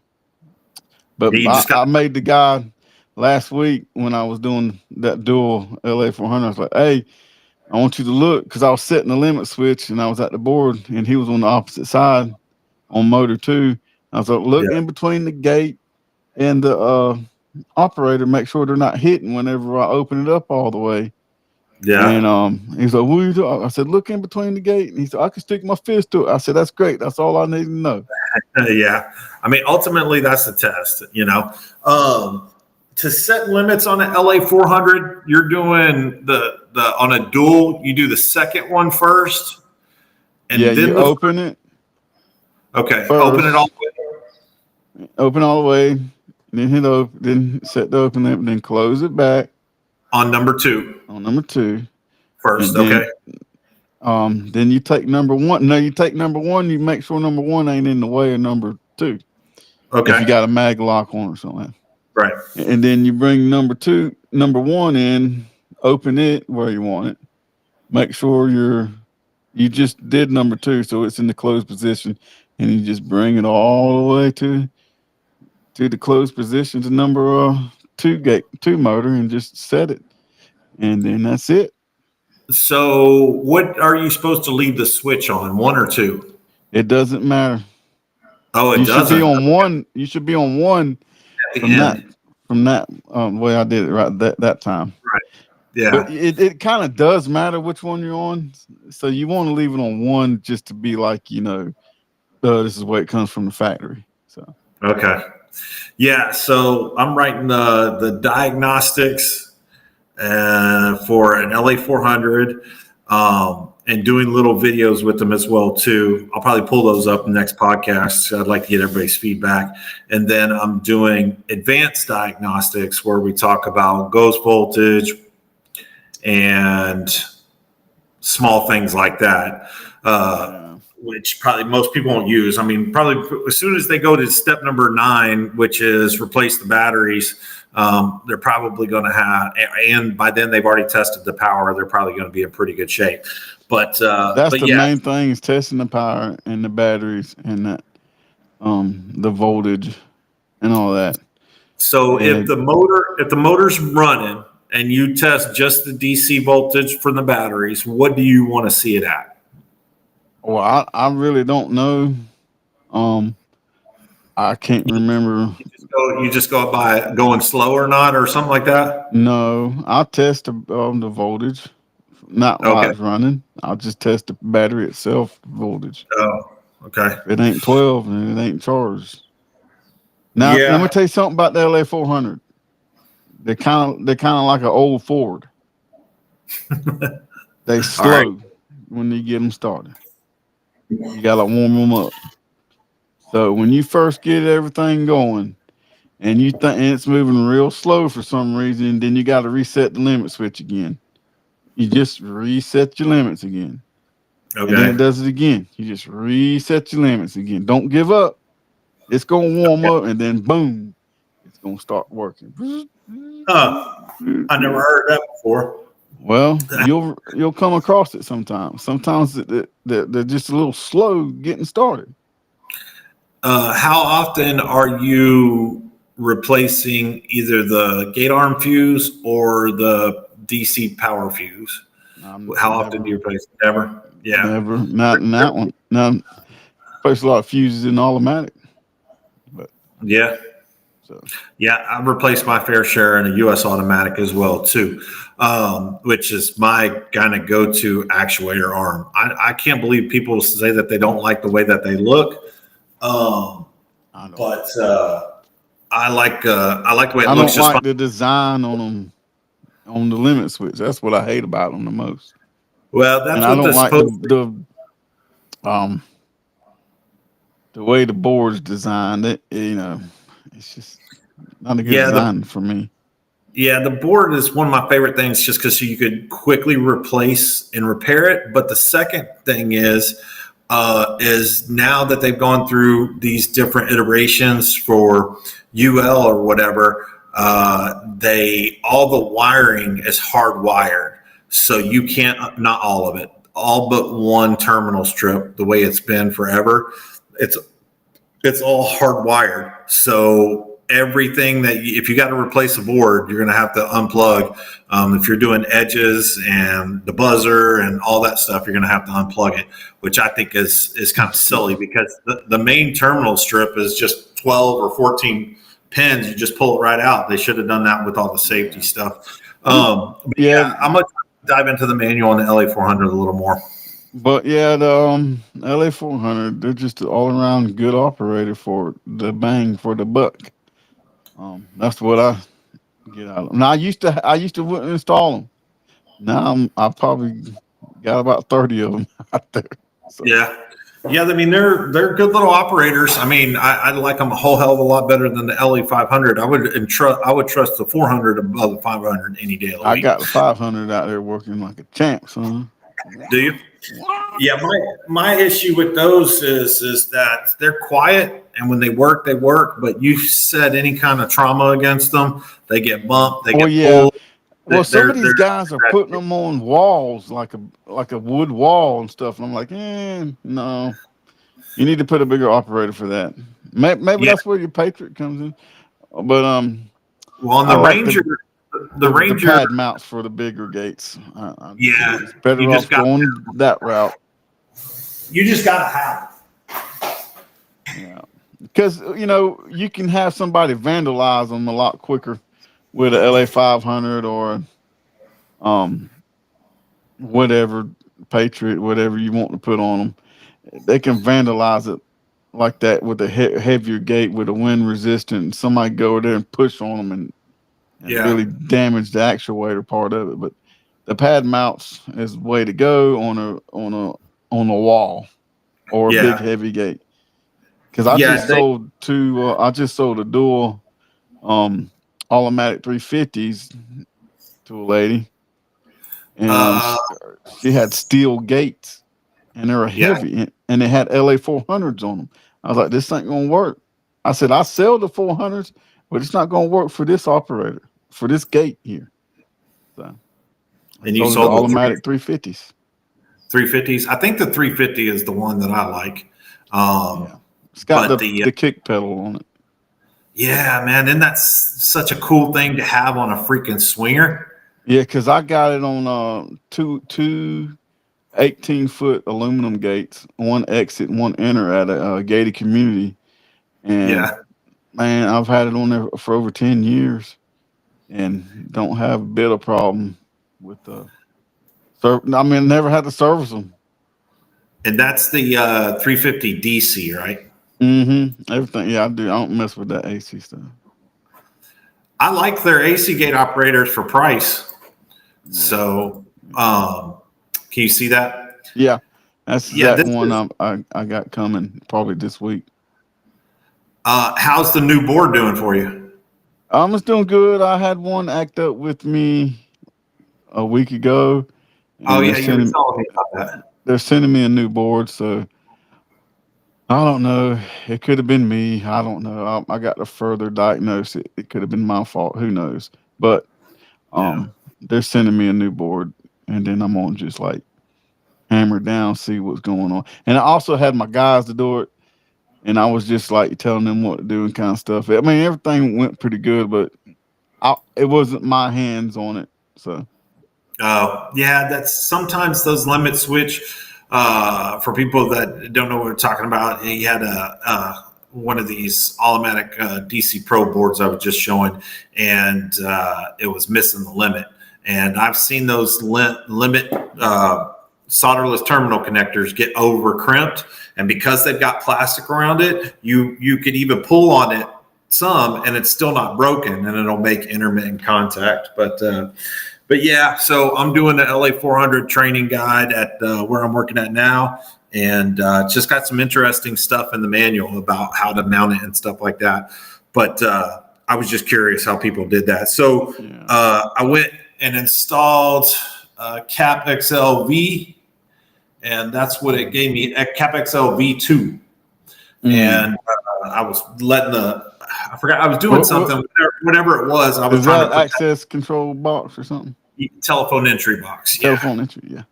but I made the guy last week when I was doing that dual LA 400. I was like, "Hey, I want you to look," because I was setting the limit switch and I was at the board, and he was on the opposite side on motor 2. I was like, "Look in between the gate and the operator, make sure they're not hitting whenever I open it up all the way." yeah. And he's like, "What are you doing?" I said, "Look in between the gate." And he said, "I can stick my fist to it." I said, "That's great. That's all I need to know." Yeah. I mean, ultimately, that's the test, to set limits on an LA 400, you're doing the on a dual, you do the second one first, and Yeah, then you open it. Okay, First, open it all. Open all the way, then hit open, then set the open limit, then close it back On number 2. on number 2. First, And then okay. Then you take number one. No, you take number one. You make sure number one ain't in the way of number two. If you Okay. got a mag lock on or something. Right. And then you bring number one in, open it where you want it. Make sure you just did number two, so it's in the closed position, and you just bring it all the way to the closed position to number two motor, and just set it, and then that's it. So, what are you supposed to leave the switch on? One or two? It doesn't matter. Oh, it You should be doesn't. on one. You should be on one At the from that end. from that way I did it right that time. Right. But Yeah. it kind of does matter which one you're on. So you want to leave it on one just to be like, this is where it comes from the factory. So Okay. Yeah. So I'm writing the diagnostics for an LA500, and doing little videos with them as well too. I'll probably pull those up in the next podcast. I'd like to get everybody's feedback. And then I'm doing advanced diagnostics where we talk about ghost voltage and small things like that, which probably most people won't use. I mean, probably as soon as they go to step number 9, which is replace the batteries, they're probably going to have, and by then they've already tested the power. They're probably going to be in pretty good shape. But that's the yeah. main thing, is testing the power and the batteries and that the voltage and all that. So And if the motor's running and you test just the DC voltage from the batteries, what do you want to see it at? well, I really don't know. I can't remember. You just go by going slow or not or something like that? No, I'll test the voltage, not while Okay. it's running. I'll just test the battery itself voltage. Oh, okay. If it ain't 12, then it ain't charged. Now, let me Yeah. tell you something about the LA400. They're kind of like an old Ford. They slow All right. when you get them started. You gotta warm them up. So when you first get everything going, and you think it's moving real slow for some reason, then you got to reset the limit switch again. You just reset your limits again, and then Okay. it does it again. You just reset your limits again. Don't give up. It's gonna warm up, and then boom, it's gonna start working. Huh. I never heard that before. Well, you'll come across it sometimes. Sometimes they're just a little slow getting started. How often are you replacing either the gate arm fuse or the DC power fuse? How often do you replace it? Never? Yeah. Never, not in that one. No, place a lot of fuses in automatic, but Yeah. so Yeah, I've replaced my fair share in a US automatic as well too, which is my kind of go-to actuator arm. I can't believe people say that they don't like the way that they look, I don't. but I like the way it I looks. don't Just fine. like the design on them on the limit switch. That's what I hate about them the most. Well, And that's I what don't they're like supposed to. the way the board's designed. It's just not a good Yeah, design for me. the board is one of my favorite things, just because you could quickly replace and repair it. But the second thing is now that they've gone through these different iterations for UL or whatever, all the wiring is hardwired, so you can't, not all of it, all but one terminal strip. The way it's been forever, it's all hardwired. So everything if you got to replace a board, you're going to have to unplug. If you're doing edges and the buzzer and all that stuff, you're going to have to unplug it, which I think is kind of silly, because the main terminal strip is just 12 or 14 pins. You just pull it right out. They should have done that with all the safety stuff. Yeah, I'm going to dive into the manual on the LA400 a little more. but yeah, the LA400, they're just an all around good operator for the bang for the buck. That's what I get out of them. Now I used to wouldn't install them. Now I probably got about 30 of them out there. So, Yeah. Yeah, I mean they're good little operators. I mean, I like them a whole hell of a lot better than the LA500. I would trust the 400 above the 500 any day of the I week. got the 500 out there working like a champ, son. Do you? Yeah, my issue with those is that they're quiet, and when they work, they work. But you set any kind of trauma against them, they get bumped, they Well, get yeah. pulled. Well, some of these They're guys are putting them on walls, like a wood wall and stuff. And I'm like, no, you need to put a bigger operator for that. Maybe yeah. that's where your Patriot comes in. But Well, on I the like Ranger, the the Ranger, pad mounts for the bigger gates. I think yeah, it's better you just off got going that route. you just got to have. Yeah, because you can have somebody vandalize them a lot quicker with a LA500 or um whatever Patriot, whatever you want to put on them. They can vandalize it like that with a heavier gate with a wind resistant. Somebody go over there and push on them and Yeah, really damage the actuator part of it. But the pad mounts is the way to go on a wall or a big yeah, heavy gate. Because yeah. I just sold a dual um automatic 350s to a lady, and Uh, she had steel gates, and they were yeah. heavy, and they had LA400s on them. I was like, this ain't gonna work. I said, I sell the 400s, but it's not gonna work for this operator, for this gate here. So I And you sold her the sold the automatic 350s. 350s. I think the 350 is the one that I like. Yeah, it's got But the kick pedal on it. yeah, man, and that's such a cool thing to have on a freaking swinger. Yeah, because I got it on two 18-foot aluminum gates, one exit, one enter at a gated community, and Yeah. man, I've had it on there for over 10 years and don't have a bit of problem with the I mean, never had to service them. And that's the 350 DC, right? Everything. Yeah, I do. I don't mess with that AC stuff. I like their AC gate operators for price. Yeah. So, can you see that? Yeah. That's the Yeah, exact this one is. I got coming probably this week. How's the new board doing for you? It's doing good. I had one act up with me a week ago, Oh and yeah, you were telling me about that. they're sending me a new board. So I don't know. It could have been me. I don't know. I got to further diagnose it. It could have been my fault. Who knows? But Yeah. they're sending me a new board, and then I'm gonna just like hammer down, see what's going on. And I also had my guys to do it, and I was just like telling them what to do and kind of stuff. I mean, everything went pretty good, but it wasn't my hands on it. So Yeah, that's sometimes those limit switch. For people that don't know what we're talking about, he had one of these automatic DC Pro boards I was just showing, and it was missing the limit. And I've seen those limit solderless terminal connectors get over crimped, and because they've got plastic around it, you could even pull on it some, and it's still not broken, and it'll make intermittent contact. But yeah, so I'm doing the LA400 training guide at where I'm working at now, and just got some interesting stuff in the manual about how to mount it and stuff like that. But I was just curious how people did that. So yeah. I went and installed CAPXLV, and that's what it gave me, CAPXLV2. And I was I forgot, I was doing something, whatever it was. I was Is trying that to put access control box or something? telephone entry box. Yeah. Telephone entry, yeah.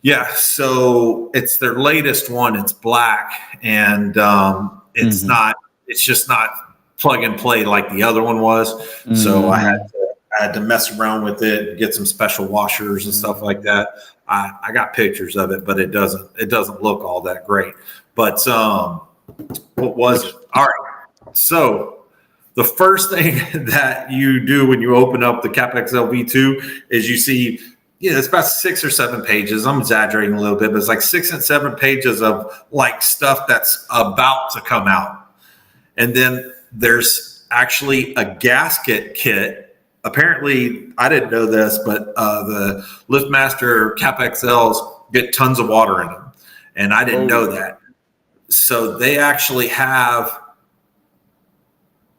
Yeah. So it's their latest one. It's black, and it's just not plug and play like the other one was. So I had to mess around with it, get some special washers and stuff like that. I got pictures of it, but it doesn't look all that great. But what was it? All right. So the first thing that you do when you open up the CAPXLV2 is you see, it's about 6 or 7 pages. I'm exaggerating a little bit, but it's like 6 and 7 pages of like stuff that's about to come out. And then there's actually a gasket kit. Apparently, I didn't know this, but the Liftmaster CAPXLs get tons of water in them. And I didn't know that. So they actually have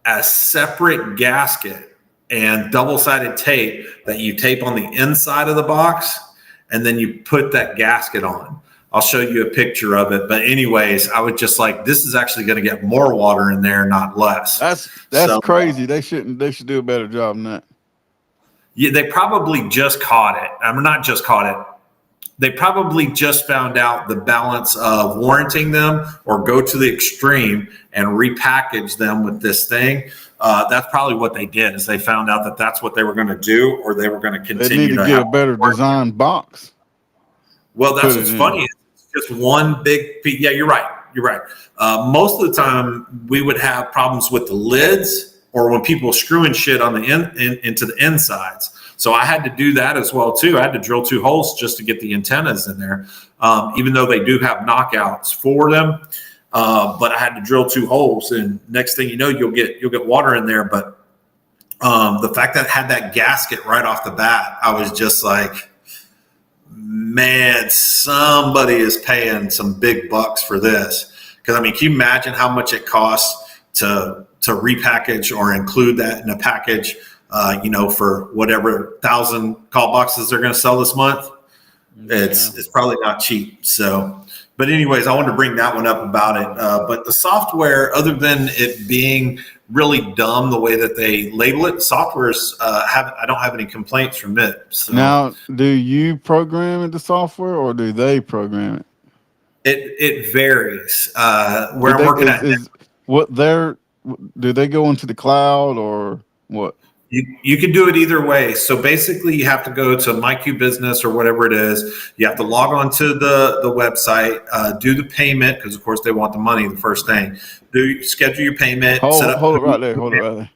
a separate gasket and double-sided tape that you tape on the inside of the box, and then you put that gasket on. I'll show you a picture of it. But anyways, I was just like, this is actually going to get more water in there, not less. That's crazy. They should do a better job than that. Yeah, they probably just caught it. I'm not just caught it. They probably just found out the balance of warranting them or go to the extreme and repackage them with this thing. That's probably what they did, is they found out that that's what they were going to do, or they were going to continue. They need to get a better designed box. Well, that's what's funny. It's just one big piece. Yeah, you're right. You're right. Most of the time, we would have problems with the lids or when people screwing shit on the into the insides. So I had to do that as well too. I had to drill 2 holes just to get the antennas in there, even though they do have knockouts for them. But I had to drill 2 holes, and next thing you know, you'll get water in there. But the fact that it had that gasket right off the bat, I was just like, man, somebody is paying some big bucks for this. Because I mean, can you imagine how much it costs to repackage or include that in a package? For whatever 1,000 call boxes they're going to sell this month, it's probably not cheap. So, but anyways, I wanted to bring that one up about it. But the software, other than it being really dumb the way that they label it, software's I don't have any complaints from it. So. Now, do you program the software or do they program it? It varies. Where I'm working do they go into the cloud or what? You can do it either way. So basically, you have to go to MyQ Business or whatever it is. You have to log on to the website, do the payment, because, of course, they want the money the first thing. Schedule your payment. Hold it right there.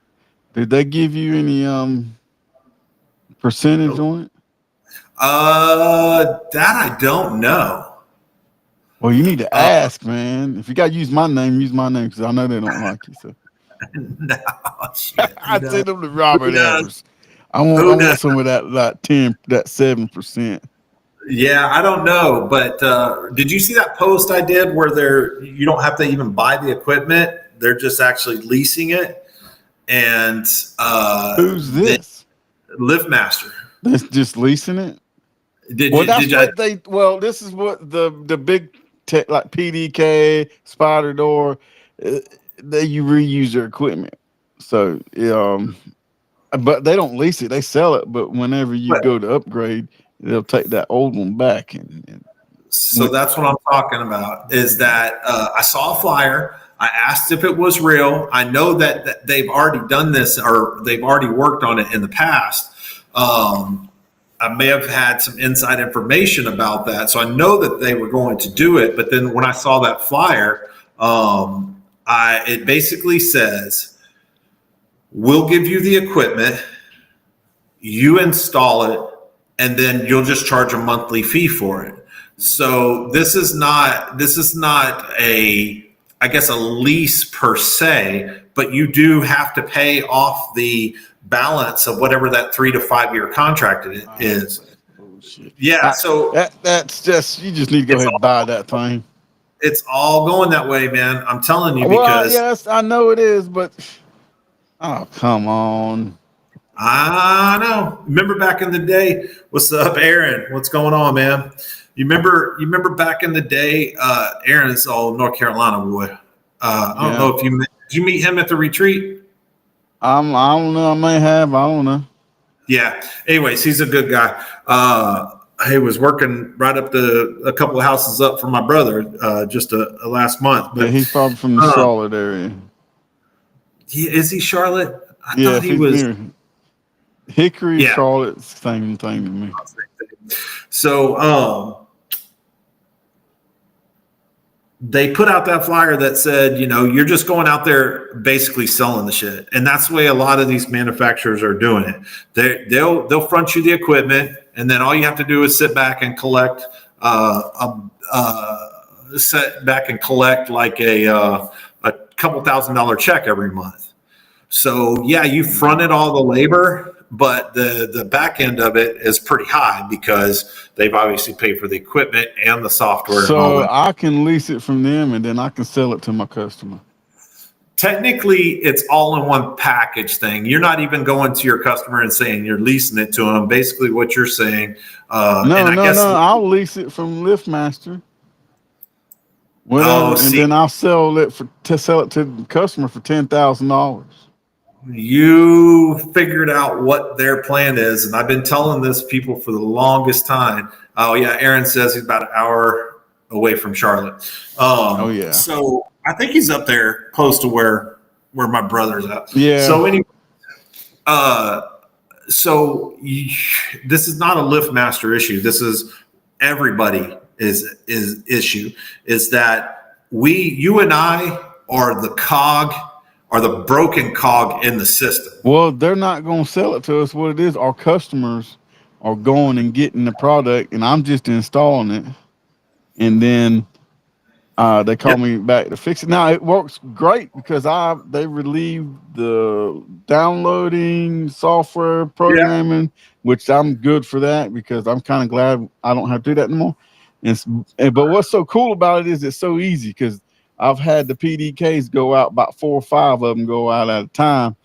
Did they give you any percentage on it? That I don't know. Well, you need to ask, man. If you got to use my name because I know they don't like you. So. No, shit, I send them to Robert Evers. I want some of that 7%. Yeah, I don't know, but did you see that post I did where you don't have to even buy the equipment; they're just actually leasing it? And who's this? Liftmaster. That's just leasing it. This is what the big tech like PDK, Spider Door. You reuse their equipment, so but they don't lease it; they sell it. But whenever you go to upgrade, they'll take that old one back. So that's what I'm talking about. Is that I saw a flyer. I asked if it was real. I know that they've already done this or they've already worked on it in the past. I may have had some inside information about that, so I know that they were going to do it. But then when I saw that flyer, it basically says, we'll give you the equipment, you install it, and then you'll just charge a monthly fee for it. So this is not a lease per se, but you do have to pay off the balance of whatever that 3 to 5 year contract is. Bullshit. Yeah. So that's just, you just need to go ahead and buy that thing. It's all going that way, man. I'm telling you, because yes, I know it is, but come on. I know. Remember back in the day? What's up, Aaron? What's going on, man? You remember back in the day? Aaron's all North Carolina boy. I don't know if did you meet him at the retreat? I don't know. I may have. I don't know. Yeah. Anyways, he's a good guy. He was working right up a couple of houses up from my brother just last month. But he's probably from the Charlotte area. Is he Charlotte? I thought he was near Hickory, Charlotte, same thing to me. So they put out that flyer that said, you're just going out there basically selling the shit. And that's the way a lot of these manufacturers are doing it. They'll front you the equipment, and then all you have to do is sit back and collect like a couple $1,000 check every month. So yeah, you fronted all the labor, but the back end of it is pretty high because they've obviously paid for the equipment and the software. So I can lease it from them, and then I can sell it to my customer. technically it's all in one package thing. You're not even going to your customer and saying you're leasing it to them. Basically what you're saying, No, and I no, guess, no. I'll lease it from Liftmaster, oh, whatever, and see, then I'll sell it to the customer for $10,000. you figured out what their plan is. And I've been telling this people for the longest time. Oh yeah. Aaron says he's about an hour away from Charlotte. Oh yeah, So I think he's up there close to where my brother's at. yeah. So anyway, uh, this is not a Liftmaster issue. This is everybody is issue is that you and I are the broken cog in the system. Well, they're not going to sell it to us. What it is, our customers are going and getting the product, and I'm just installing it, and then they call me back to fix it. Now it works great because they relieved the downloading software programming, which I'm good for that because I'm kind of glad I don't have to do that anymore. But what's so cool about it is it's so easy because I've had the PDKs go out, about 4 or 5 of them go out at a time.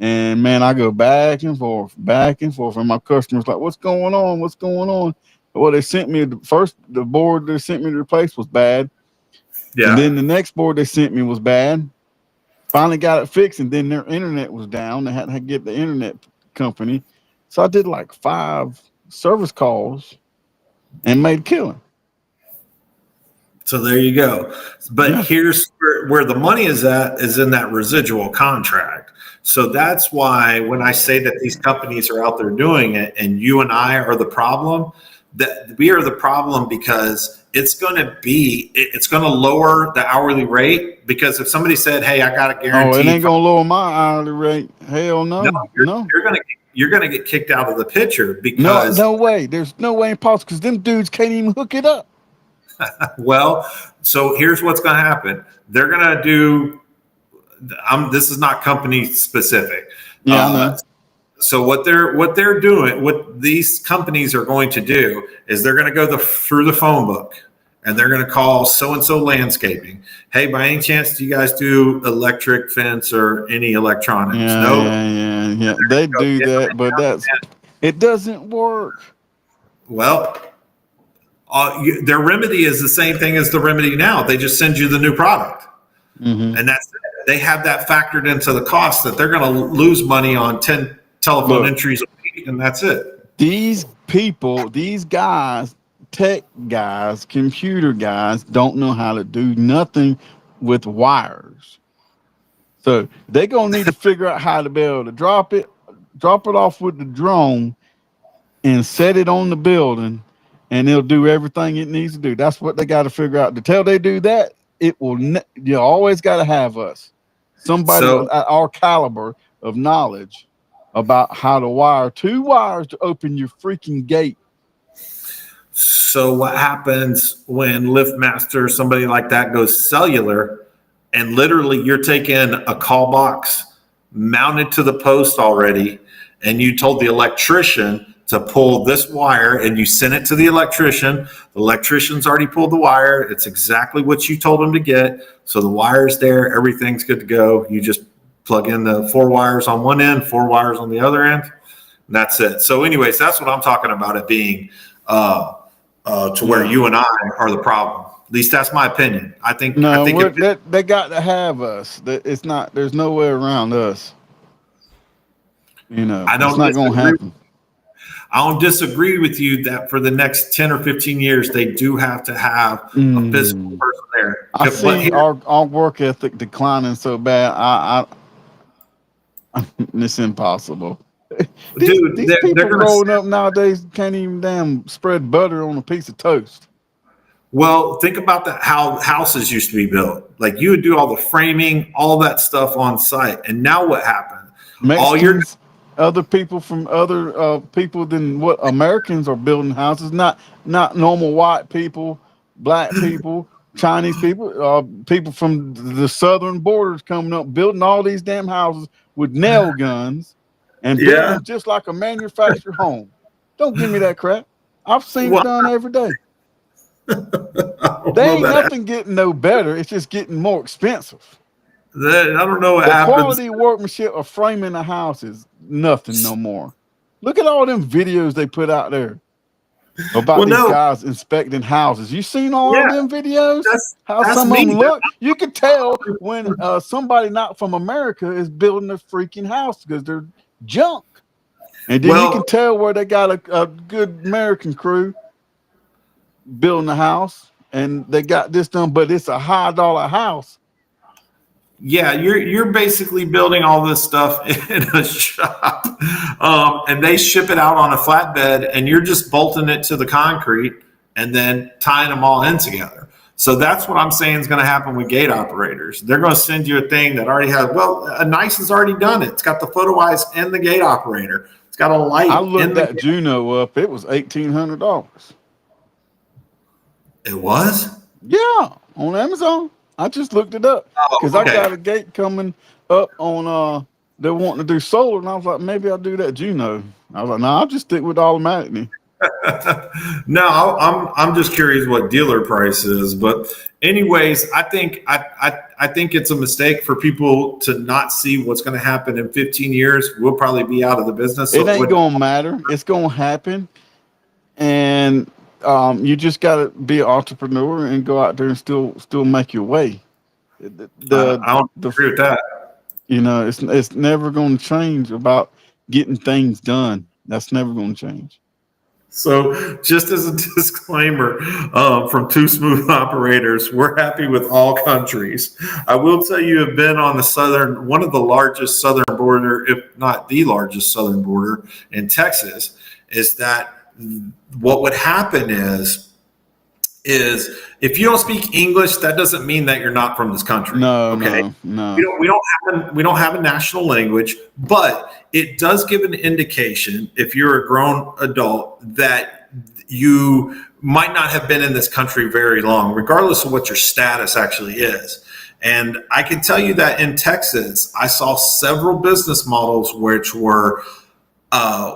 And man, I go back and forth, and my customers like, "What's going on? What's going on?" Well, they sent me the board they sent me to replace was bad. Yeah. And then the next board they sent me was bad. Finally got it fixed, and then their internet was down. They had to get the internet company. So I did like 5 service calls and made a killing. So there you go. But here's where the money is in that residual contract. So that's why when I say that these companies are out there doing it and you and I are the problem, that we are the problem because it's going to lower the hourly rate. Because if somebody said, "Hey, I got a guarantee," oh, it ain't going to lower my hourly rate. Hell no. You're going to get kicked out of the picture because no way. There's no way impossible because them dudes can't even hook it up. Well, so here's what's going to happen. They're going to do. This is not company specific. Yeah, I know. So what they're doing, what these companies are going to do is they're going to go through the phone book and they're going to call so-and-so landscaping. Hey, by any chance, do you guys do electric fence or any electronics? Yeah. They do that, but it doesn't work. Well, their remedy is the same thing as the remedy now. They just send you the new product. Mm-hmm. And that's it. They have that factored into the cost that they're going to lose money on 10 telephone entries a week, and that's it. These people, these guys, tech guys, computer guys, don't know how to do nothing with wires. So they're going to need to figure out how to be able to drop it off with the drone and set it on the building, and it'll do everything it needs to do. That's what they got to figure out. Until they do that, you always got to have somebody with our caliber of knowledge about how to wire 2 wires to open your freaking gate. So what happens when Liftmaster, somebody like that, goes cellular, and literally you're taking a call box mounted to the post already, and you told the electrician to pull this wire, and you sent it to the electrician. The electrician's already pulled the wire. It's exactly what you told him to get. So the wire's there. Everything's good to go. You just plug in the 4 wires on one end, 4 wires on the other end. And that's it. So anyways, that's what I'm talking about, it being to where you and I are the problem. At least that's my opinion. I think they got to have us. It's not. There's no way around us. It's not going to happen. I don't disagree with you that for the next 10 or 15 years, they do have to have a physical person there. I see our work ethic declining so bad. It's impossible. These people growing up nowadays can't even damn spread butter on a piece of toast. Well, think about how houses used to be built. Like you would do all the framing, all that stuff on site. And now what happened? Mexicans, other people from other people than what Americans are building houses, not normal white people, black people, Chinese people, people from the southern borders coming up, building all these damn houses with nail guns and building them just like a manufactured home. Don't give me that crap. I've seen it done every day. They ain't nothing getting no better. It's just getting more expensive. I don't know what The happens. quality workmanship of framing a house is nothing no more. Look at all them videos they put out there about Well, these no, guys inspecting houses. You seen all yeah, them videos? How that's some of them me. look? You could tell when somebody not from America is building a freaking house because they're junk. And then you Well, can tell where they got a good American crew building a house and they got this done, but it's a high-dollar house. yeah, you're basically building all this stuff in a shop, and they ship it out on a flatbed, and you're just bolting it to the concrete and then tying them all in together. So that's what I'm saying is going to happen with gate operators. They're going to send you a thing that already has. Well, a Nice has already done it. It's got the photo eyes and the gate operator. It's got a I light in looked the. that Juno up. It was $1,800. It was. Yeah, on Amazon. I just looked it up Oh, because I okay. got a gate coming up on they're wanting to do solar, and I was like, maybe I'll do that Juno. I was like, no, I'll just stick with automatic. No, I'm just curious what dealer price is. But anyways, I think it's a mistake for people to not see what's going to happen in 15 years. We'll probably be out of the business. It So it ain't would. gonna matter. It's gonna happen, and you just gotta be an entrepreneur and go out there and still make your way. I don't The agree with that. it's never gonna change about getting things done. That's never gonna change. So, just as a disclaimer, from Two Smooth Operators, we're happy with all countries. I will tell you, have been on the one of the largest southern border, if not the largest southern border in Texas. Is that what would happen is if you don't speak English, that doesn't mean that you're not from this country. No, Okay, no, no. we don't have a national language, but it does give an indication if you're a grown adult that you might not have been in this country very long, regardless of what your status actually is. And I can tell you that in Texas, I saw several business models which were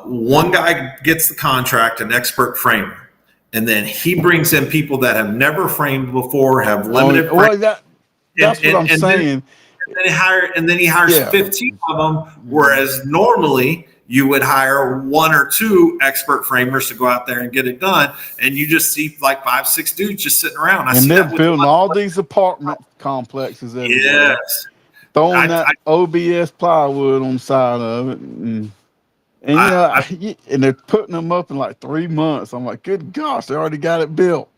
one guy gets the contract, an expert framer, and then he brings in people that have never framed before, have Oh, limited frame, well, and that's what I'm and then saying. and then he hires Yeah. 15 of them, whereas normally you would hire one or two expert framers to go out there and get it done, and you just see like 5, 6 dudes just sitting around. I And see they're that with a building lot all of, these apartment complexes everywhere, yes. throwing I, that OBS plywood on the side of it, and I, and they're putting them up in like 3 months. I'm like, good gosh, they already got it built.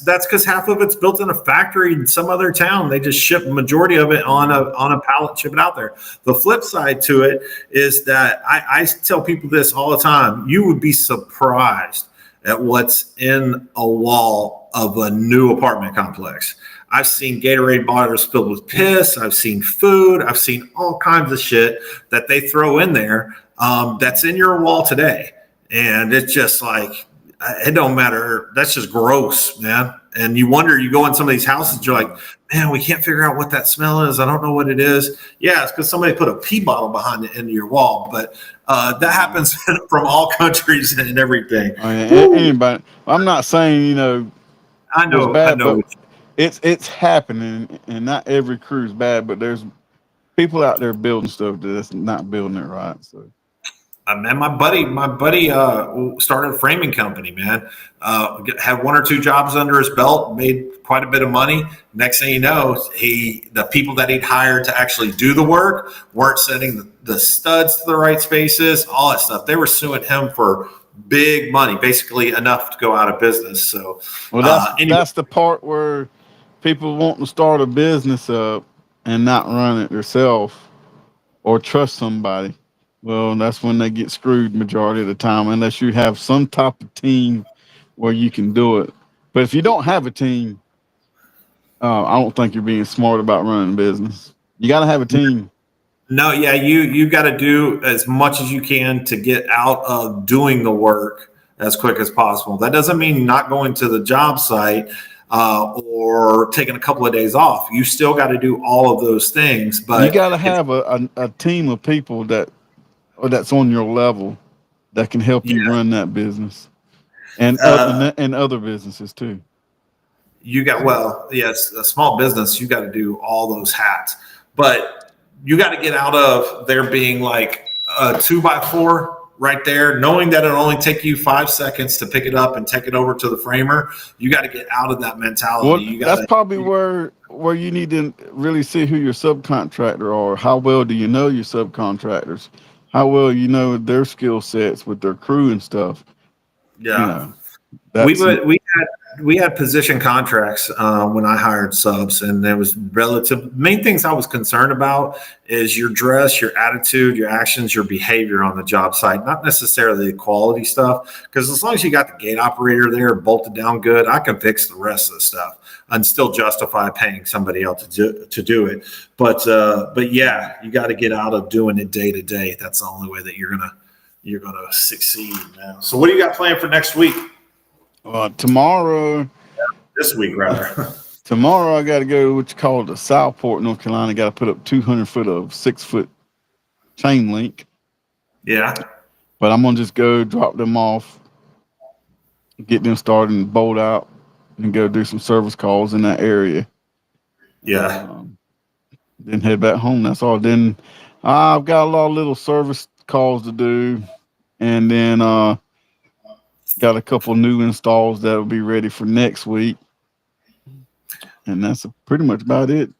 that's because half of it's built in a factory in some other town. They just ship the majority of it on a pallet, ship it out there. The flip side to it is that I tell people this all the time. You would be surprised at what's in a wall of a new apartment complex. I've seen Gatorade bottles filled with piss. I've seen food. I've seen all kinds of shit that they throw in there, that's in your wall today. And it's just like, it don't matter. That's just gross, man. And you wonder, you go in some of these houses, you're like, man, we can't figure out what that smell is. I don't know what it is. Yeah, it's because somebody put a pee bottle behind the end of your wall. But that happens from all countries and everything. Anybody, I'm not saying it's I bad, but know. it's happening, and not every crew is bad, but there's people out there building stuff that's not building it right. So. Man, my buddy started a framing company. Man, had one or two jobs under his belt, made quite a bit of money. Next thing you know, the people that he'd hired to actually do the work weren't setting the studs to the right spaces, all that stuff. They were suing him for big money, basically enough to go out of business. So, Well, anyway, that's the part where people want to start a business up and not run it themselves or trust somebody. Well, that's when they get screwed majority of the time, unless you have some type of team where you can do it. But if you don't have a team, I don't think you're being smart about running a business. You got to have a team. no, yeah, you got to do as much as you can to get out of doing the work as quick as possible. That doesn't mean not going to the job site or taking a couple of days off. You still got to do all of those things, You but got to have a team of people that's on your level that can help yeah, you run that business and uh, and other businesses too. you got, well, yes, a small business, you got to do all those hats, but you got to get out of there being like a 2x4 right there, knowing that it'll only take you 5 seconds to pick it up and take it over to the framer. You got to get out of that mentality. Well, You got that's to, probably where you need to really see who your subcontractor are. How well do you know your subcontractors? How well you know their skill sets with their crew and stuff. You yeah. know, We that's would we had position contracts when I hired subs, and there was relative main things I was concerned about is your dress, your attitude, your actions, your behavior on the job site, not necessarily the quality stuff. Because as long as you got the gate operator there bolted down good, I can fix the rest of the stuff and still justify paying somebody else to do it. But yeah, you got to get out of doing it day to day. That's the only way that you're gonna succeed, man. So what do you got planned for next week? tomorrow. This week, rather. Tomorrow I got to go to what you call the Southport, North Carolina. Got to put up 200 foot of 6 foot chain link. Yeah. But I'm gonna just go drop them off, get them started, and bolt out, and go do some service calls in that area. Yeah. Then head back home. That's all. Then I've got a lot of little service calls to do, and then got a couple new installs that will be ready for next week, and that's pretty much about it.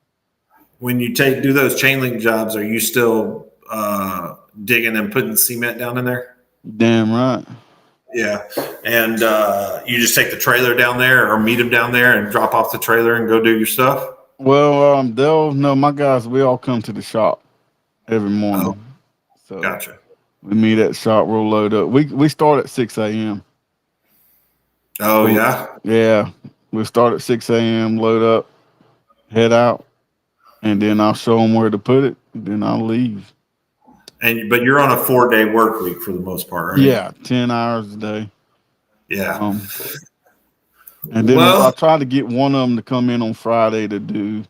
When you do those chain link jobs, are you still digging and putting cement down in there? Damn right. Yeah. And you just take the trailer down there or meet them down there and drop off the trailer and go do your stuff? Well, they'll know my guys. We all come to the shop every morning, Oh, so gotcha. we meet at the shop. We'll load up. We start at 6 a.m. Oh, yeah. Yeah, we start at 6 a.m. Load up, head out, and then I'll show them where to put it. Then I'll leave. But you're on a 4-day work week for the most part, right? Yeah, 10 hours a day. Yeah. And then I Well, try to get one of them to come in on Friday to do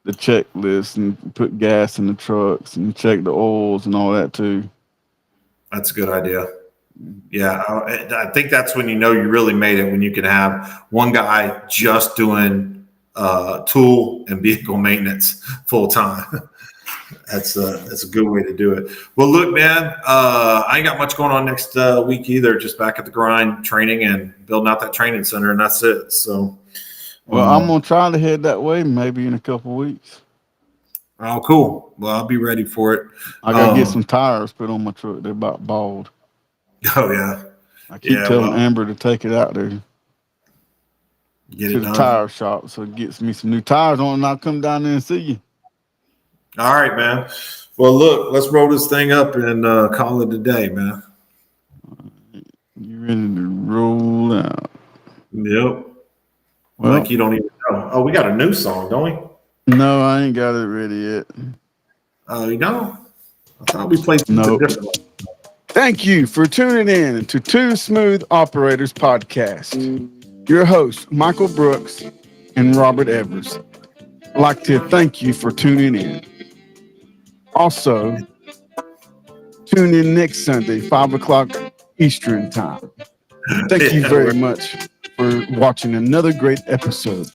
the checklist and put gas in the trucks and check the oils and all that too. that's a good idea. Yeah, I think that's when you know you really made it, when you can have one guy just doing tool and vehicle maintenance full time. That's a good way to do it. Well, look, man, I ain't got much going on next week either. Just back at the grind, training and building out that training center, and that's it. So, Well, I'm gonna try to head that way maybe in a couple weeks. oh, cool. Well, I'll be ready for it. I gotta get some tires put on my truck. They're about bald. Oh yeah. I keep telling Amber to take it out there Get to it the done. tire shop so it gets me some new tires on, and I'll come down there and see you. All right, man. Well, look, let's roll this thing up and call it a day, man. You ready to roll out? Yep. Well, Like you don't even know. Oh, we got a new song, don't we? no, I ain't got it ready yet. Oh, you don't? I thought we played something different. Thank you for tuning in to Two Smooth Operators Podcast. Your hosts, Michael Brooks and Robert Evers. I'd like to thank you for tuning in. Also, tune in next Sunday, 5 o'clock Eastern Time. Thank you very much for watching another great episode